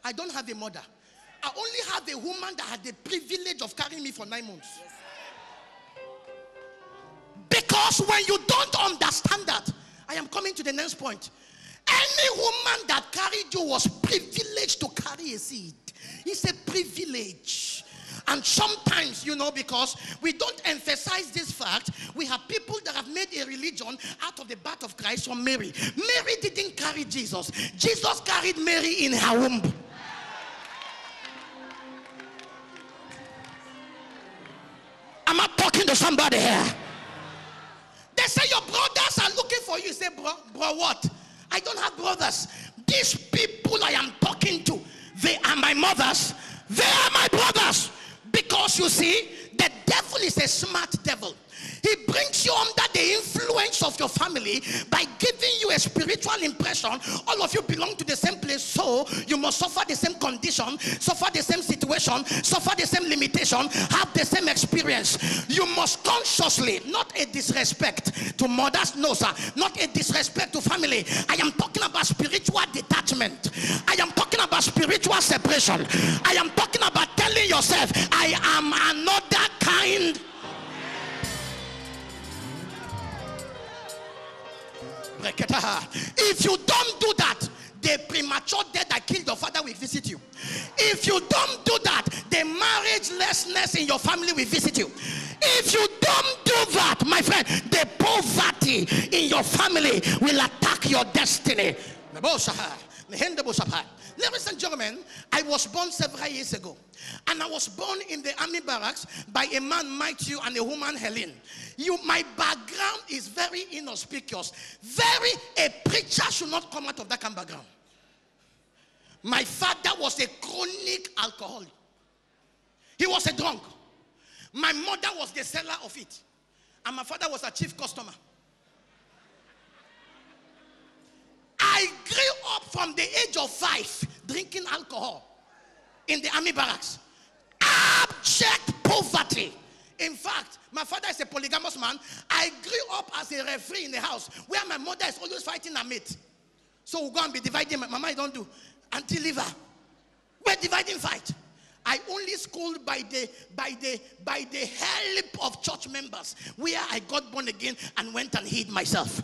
I don't have a mother. I only have a woman that had the privilege of carrying me for 9 months. Because when you don't understand that, I am coming to the next point. Any woman that carried you was privileged to carry a seed. It's a privilege. And sometimes, because we don't emphasize this fact, we have people that have made a religion out of the birth of Christ from Mary. Mary didn't carry Jesus. Jesus carried Mary in her womb. Am I talking to somebody here? They say your brothers are looking for you. You say, bro, what? I don't have brothers. These people I am talking to, they are my mothers. They are my brothers. Because you see, the devil is a smart devil. He brings you under the influence of your family by giving you a spiritual impression. All of you belong to the same place, so you must suffer the same condition, suffer the same situation, suffer the same limitation, have the same experience. You must consciously, not a disrespect to mothers, no sir, not a disrespect to family. I am talking about spiritual detachment. I am talking about spiritual separation. I am talking about telling yourself, I am another kind. If you don't do that, the premature death that killed your father will visit you. If you don't do that, the marriagelessness in your family will visit you. If you don't do that, my friend, the poverty in your family will attack your destiny. Ladies and gentlemen, I was born several years ago. And I was born in the army barracks by a man, Matthew, and a woman, Helen. My background is very inauspicious. A preacher should not come out of that kind of background. My father was a chronic alcoholic. He was a drunk. My mother was the seller of it. And my father was a chief customer. I grew up from the age of 5 drinking alcohol in the army barracks. Abject poverty. In fact, my father is a polygamous man. I grew up as a referee in the house where my mother is always fighting her mate. So we'll go and be dividing. Mama, I don't do. Auntie liver. We're dividing fight. I only schooled by the help of church members, where I got born again and went and hid myself.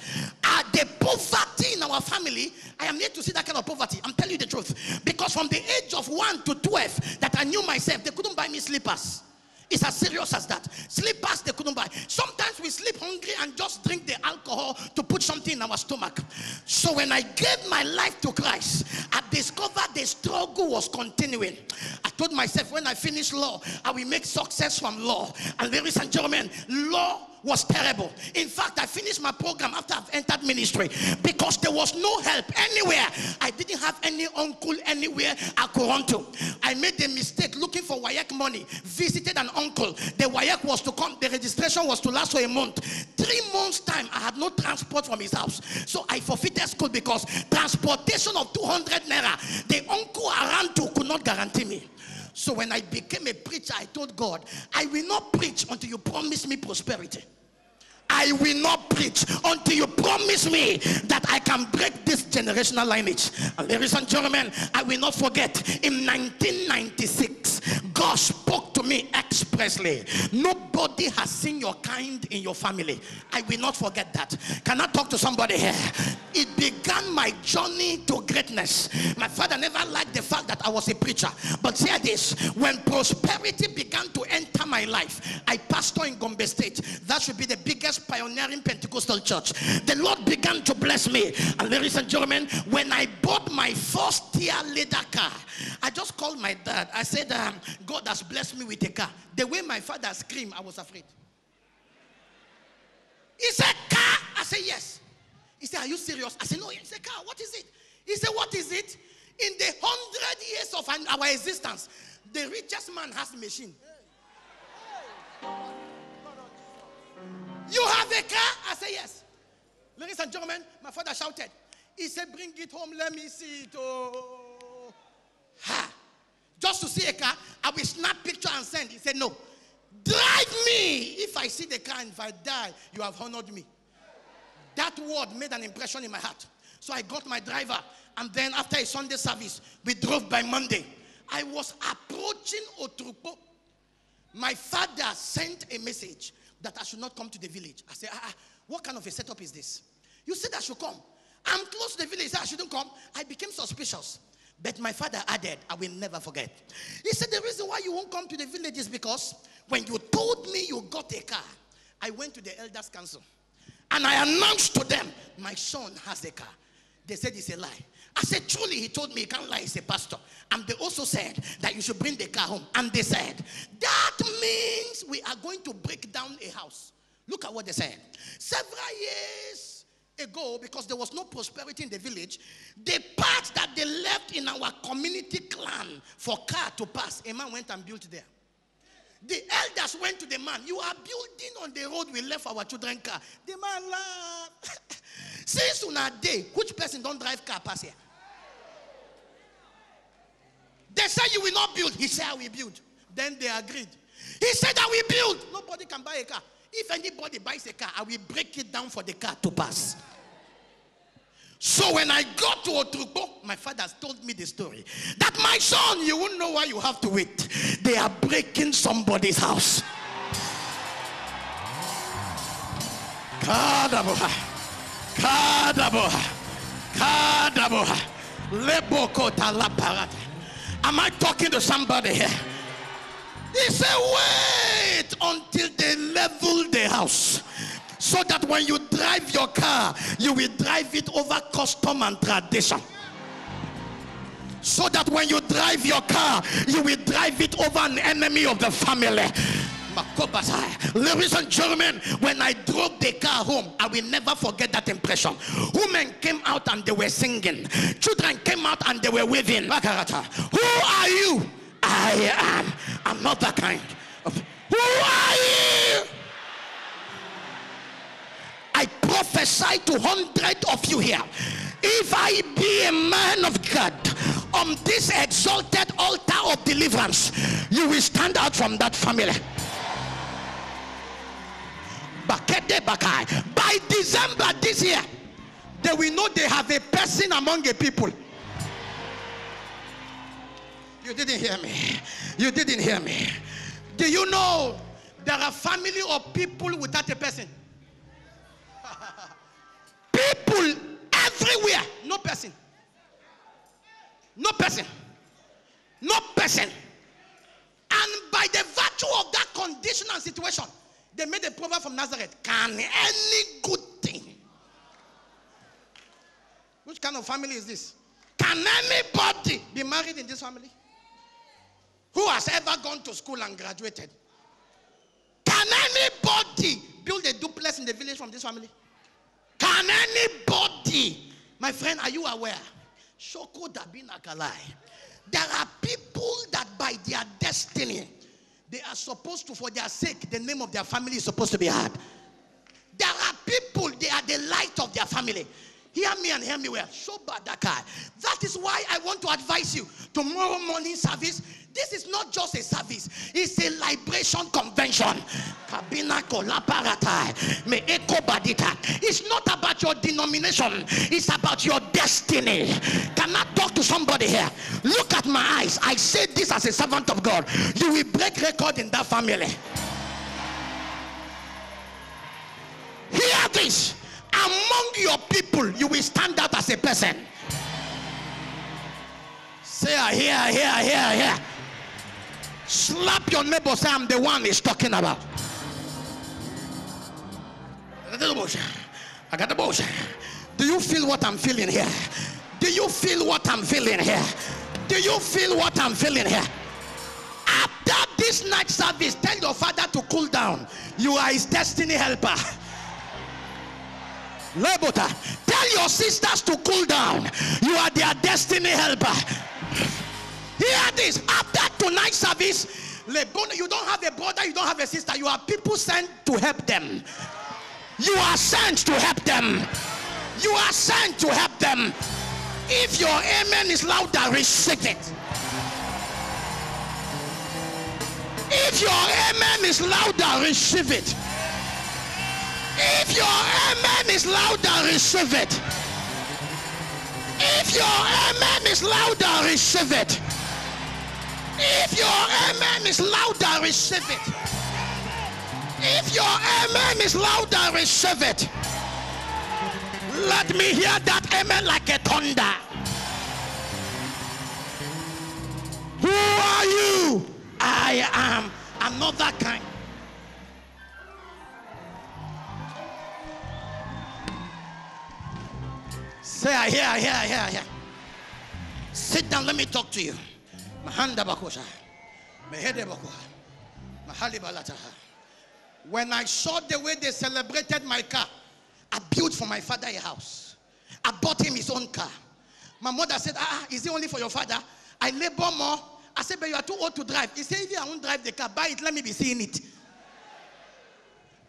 The poverty in our family, I am yet to see that kind of poverty. I'm telling you the truth. Because from the age of 1 to 12 that I knew myself, they couldn't buy me slippers. It's as serious as that. Slippers they couldn't buy. Sometimes we sleep hungry and just drink the alcohol to put something in our stomach. So when I gave my life to Christ, I discovered the struggle was continuing. I told myself, when I finish law, I will make success from law. And ladies and gentlemen, law was terrible. In fact, I finished my program after I've entered ministry because there was no help anywhere. I didn't have any uncle anywhere I could run to. I made a mistake looking for WAEC money. Visited an uncle. The WAEC was to come. The registration was to last for a month. 3 months time, I had no transport from his house. So I forfeited school because transportation of 200 naira, the uncle around to could not guarantee me. So when I became a preacher, I told God, I will not preach until you promise me prosperity. I will not preach until you promise me that I can break this generational lineage. And ladies and gentlemen, I will not forget, in 1996, God spoke to me expressly. Nobody has seen your kind in your family. I will not forget that. Can I talk to somebody here? It began my journey to greatness. My father never liked the fact that I was a preacher. But hear this, when prosperity began to enter my life, I pastored in Gombe State. That should be the biggest pioneering Pentecostal church. The Lord began to bless me. And ladies and gentlemen, when I bought my first tier leather car, I just called my dad. I said, God has blessed me with a car. The way my father screamed, I was afraid. He said, car? I said, yes. He said, are you serious? I said, no, it's a car. What is it? He said, what is it? In the 100 years of our existence, the richest man has a machine. You have a car? I said, yes. Ladies and gentlemen, my father shouted. He said, bring it home, let me see it. Oh. Ha. Just to see a car, I will snap picture and send. He said, no. Drive me. If I see the car and if I die, you have honored me. That word made an impression in my heart. So I got my driver. And then after a Sunday service, we drove by Monday. I was approaching Otrukpo. My father sent a message that I should not come to the village. I said, what kind of a setup is this? You said I should come. I'm close to the village. He said I shouldn't come. I became suspicious. But my father added, I will never forget. He said, the reason why you won't come to the village is because when you told me you got a car, I went to the elders' council. And I announced to them, my son has a car. They said it's a lie. I said, truly, he told me he can't lie, he's a pastor. And they also said that you should bring the car home. And they said, that means we are going to break down a house. Look at what they said. Several years ago, because there was no prosperity in the village, the part that they left in our community clan for car to pass, a man went and built there. The elders went to the man. You are building on the road we left our children car. The man laughed. Since on a day, which person don't drive car pass here? They said you will not build. He said I will build. Then they agreed. He said I will build. Nobody can buy a car. If anybody buys a car, I will break it down for the car to pass. So when I got to Otrukpo, my father told me the story. That my son, you won't know why you have to wait. They are breaking somebody's house. Kadaboha. Kadaboha. Kadaboha. Lebokota la parata. Am I talking to somebody here? He said, wait until they level the house. So that when you drive your car, you will drive it over custom and tradition. So that when you drive your car, you will drive it over an enemy of the family. Ladies and gentlemen, when I drove the car home, I will never forget that impression. Women came out and they were singing. Children came out and they were waving. Who are you? I am. I'm not that kind of. Who are you? I prophesy to hundreds of you here. If I be a man of God on this exalted altar of deliverance, you will stand out from that family. By December this year, they will know they have a person among a people. You didn't hear me. You didn't hear me. Do you know there are family of people without a person? People everywhere, no person. No person. No person. And by the virtue of that condition and situation, they made a proverb from Nazareth. Can any good thing? Which kind of family is this? Can anybody be married in this family? Who has ever gone to school and graduated? Can anybody build a duplex in the village from this family? Can anybody? My friend, are you aware? Shoko Dabina Kalai. There are people that by their destiny, they are supposed to, for their sake, the name of their family is supposed to be heard. There are people, they are the light of their family. Hear me and hear me well. That is why I want to advise you. Tomorrow morning service, this is not just a service. It's a liberation convention. It's not about your denomination. It's about your destiny. Can I talk to somebody here? Look at my eyes. I say this as a servant of God. You will break record in that family. Hear this. Among your people, you will stand out as a person. Say, here. Slap your neighbor, say, I'm the one he's talking about. I got the bush. Do you feel what I'm feeling here? Do you feel what I'm feeling here? Do you feel what I'm feeling here? After this night service, tell your father to cool down. You are his destiny helper. Lebota, tell your sisters to cool down. You are their destiny helper. Hear this. After tonight's service, you don't have a brother, you don't have a sister. You are people sent to help them. You are sent to help them. You are sent to help them. If your amen is louder, receive it. If your amen is louder, receive it. If your amen is louder, receive it. If your amen is louder, receive it. If your amen is louder, receive it. If your amen is louder, receive it. Let me hear that amen like a thunder. Who are you? I am another kind. Say, I hear. Sit down, let me talk to you. When I saw the way they celebrated my car, I built for my father a house. I bought him his own car. My mother said, is it only for your father? I labor more. I said, but you are too old to drive. He said, if I won't drive the car, buy it, let me be seeing it.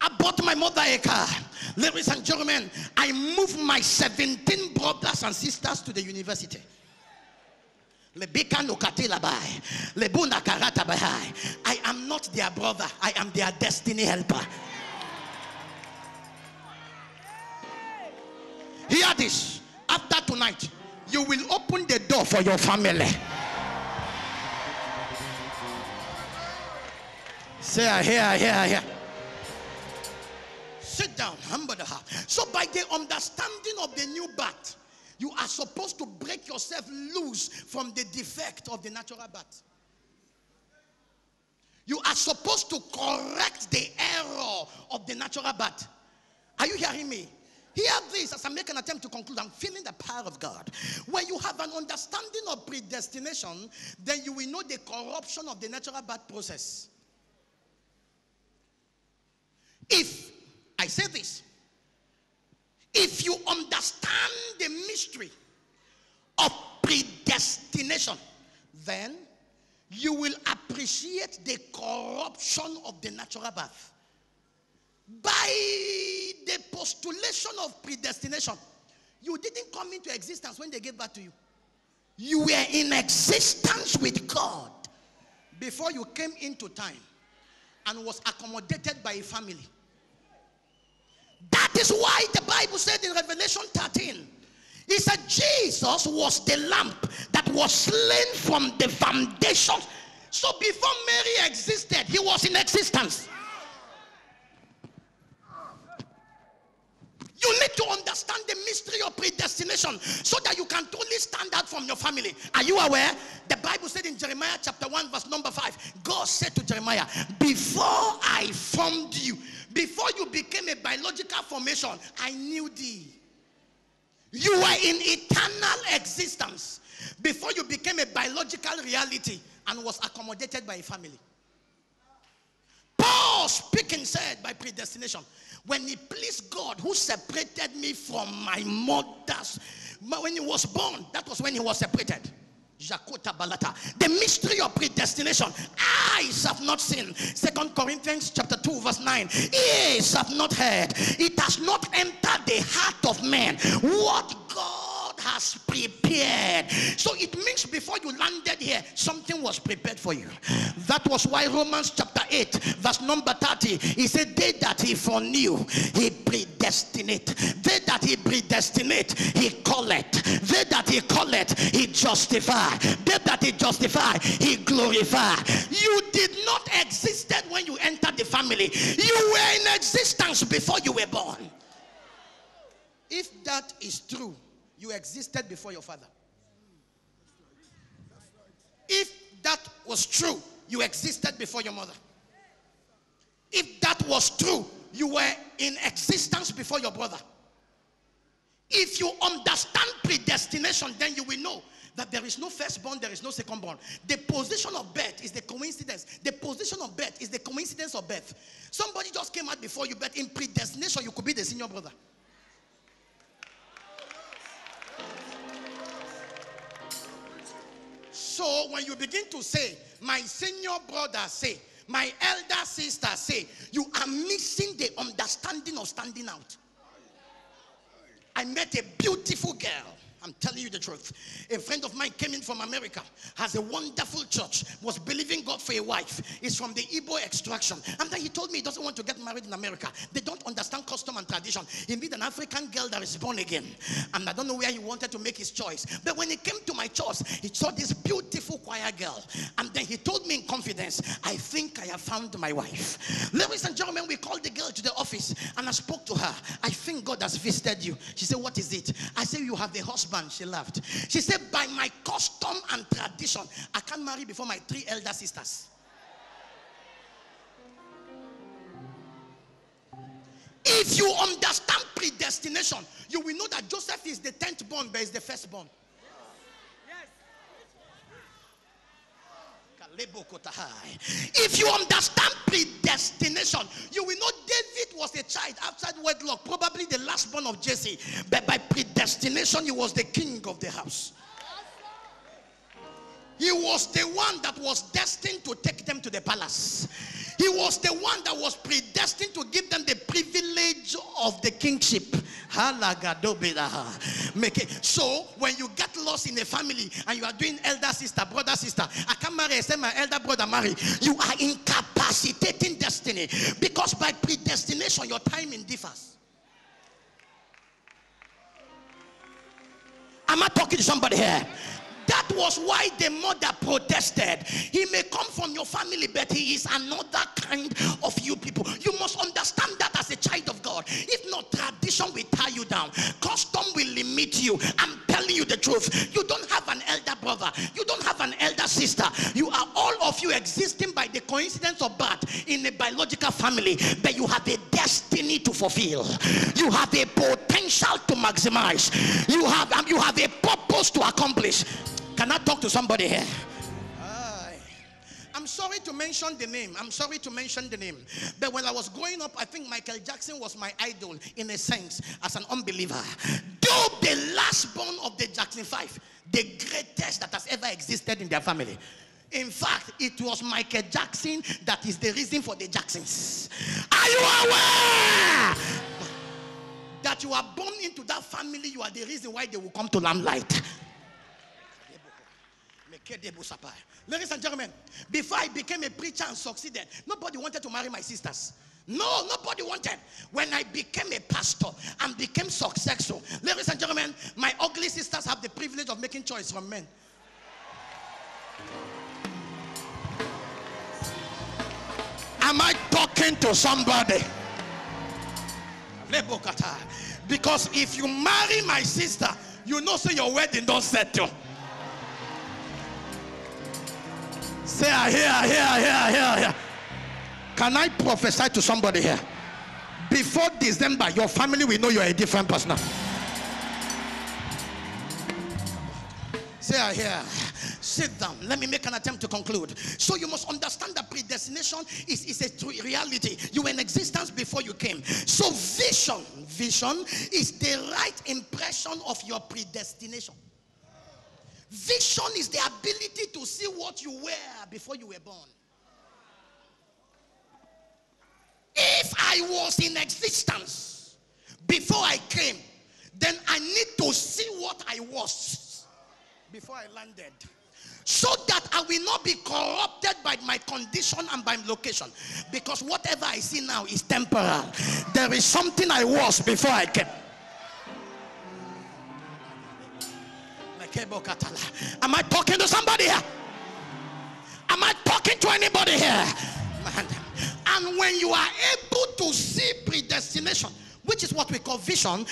I bought my mother a car. Ladies and gentlemen, I moved my 17 brothers and sisters to the university. I am not their brother. I am their destiny helper. Hear this. After tonight, you will open the door for your family. Say, I hear. Sit down, humble the heart. So by the understanding of the new birth, you are supposed to break yourself loose from the defect of the natural birth. You are supposed to correct the error of the natural birth. Are you hearing me? Hear this as I make an attempt to conclude. I'm feeling the power of God. When you have an understanding of predestination, then you will know the corruption of the natural birth process. If I say this, if you understand the mystery of predestination, then you will appreciate the corruption of the natural birth. By the postulation of predestination, you didn't come into existence when they gave birth to you. You were in existence with God before you came into time and was accommodated by a family. That is why the Bible said in Revelation 13, it said Jesus was the lamp that was slain from the foundation. So before Mary existed, he was in existence. You need to understand the mystery of predestination so that you can truly stand out from your family. Are you aware? The Bible said in Jeremiah chapter 1 verse number 5, God said to Jeremiah, before I formed you, before you became a biological formation, I knew thee. You were in eternal existence before you became a biological reality and was accommodated by a family. Paul speaking said by predestination, when he pleased God who separated me from my mother's, when he was born, that was when he was separated. The mystery of predestination, eyes have not seen. 2 Corinthians chapter 2 verse 9, ears have not heard, it has not entered the heart of man what God has prepared. So it means before you landed here, something was prepared for you. That was why Romans chapter 8 verse number 30, he said, they that he foreknew, he predestinate. They that he predestinate, he call it. They that he call it, he justify. They that he justify, he glorify. You did not exist when you entered the family. You were in existence before you were born. If that is true, you existed before your father. If that was true, you existed before your mother. If that was true, you were in existence before your brother. If you understand predestination, then you will know that there is no firstborn, there is no secondborn. The position of birth is the coincidence. The position of birth is the coincidence of birth. Somebody just came out before you, but in predestination, you could be the senior brother. So when you begin to say, my senior brother say, my elder sister say, you are missing the understanding of standing out. I met a beautiful girl. I'm telling you the truth. A friend of mine came in from America, has a wonderful church, was believing God for a wife. Is from the Igbo extraction. And then he told me he doesn't want to get married in America. They don't understand custom and tradition. He needs an African girl that is born again. And I don't know where he wanted to make his choice. But when he came to my church, he saw this beautiful choir girl. And then he told me in confidence, I think I have found my wife. Ladies and gentlemen, we called the girl to the office and I spoke to her. I think God has visited you. She said, what is it? I said, you have a husband. She laughed. She said, by my custom and tradition, I can't marry before my 3 elder sisters. If you understand predestination, you will know that Joseph is the 10th born, but is the firstborn. If you understand predestination, you will know David was a child outside wedlock, probably the last born of Jesse, but by predestination he was the king of the house. He was the one that was destined to take them to the palace. He was the one that was predestined to give them the privilege of the kingship. So when you get lost in a family and you are doing elder sister, brother, sister, I can't marry except my elder brother marry, you are incapacitating destiny, because by predestination your timing differs. Am I talking to somebody here? That was why the mother protested. He may come from your family, but he is another kind of you people. You must understand that as a child of God. If not, tradition will tie you down. Custom will limit you. I'm telling you the truth. You don't have an elder brother. You don't have an elder sister. You are all of you existing by the coincidence of birth in a biological family, but you have a destiny to fulfill. You have a potential to maximize. You have a purpose to accomplish. Can I talk to somebody here? I'm sorry to mention the name. But when I was growing up, I think Michael Jackson was my idol in a sense as an unbeliever. Though the last born of the Jackson 5, the greatest that has ever existed in their family. In fact, it was Michael Jackson that is the reason for the Jacksons. Are you aware that you are born into that family? You are the reason why they will come to limelight. Ladies and gentlemen, before I became a preacher and succeeded, nobody wanted to marry my sisters. No, nobody wanted. When I became a pastor and became successful, ladies and gentlemen, my ugly sisters have the privilege of making choice from men. Am I talking to somebody? Because if you marry my sister, you know, so your wedding don't settle. Say, I hear. Can I prophesy to somebody here? Before December, your family will know you are a different person. Say, I hear. Sit down. Let me make an attempt to conclude. So you must understand that predestination is a reality. You were in existence before you came. So vision is the right impression of your predestination. Vision is the ability to see what you were before you were born. If I was in existence before I came, then I need to see what I was before I landed, so that I will not be corrupted by my condition and by location. Because whatever I see now is temporal. There is something I was before I came. Am I talking to somebody here? Am I talking to anybody here? And when you are able to see predestination, which is what we call vision,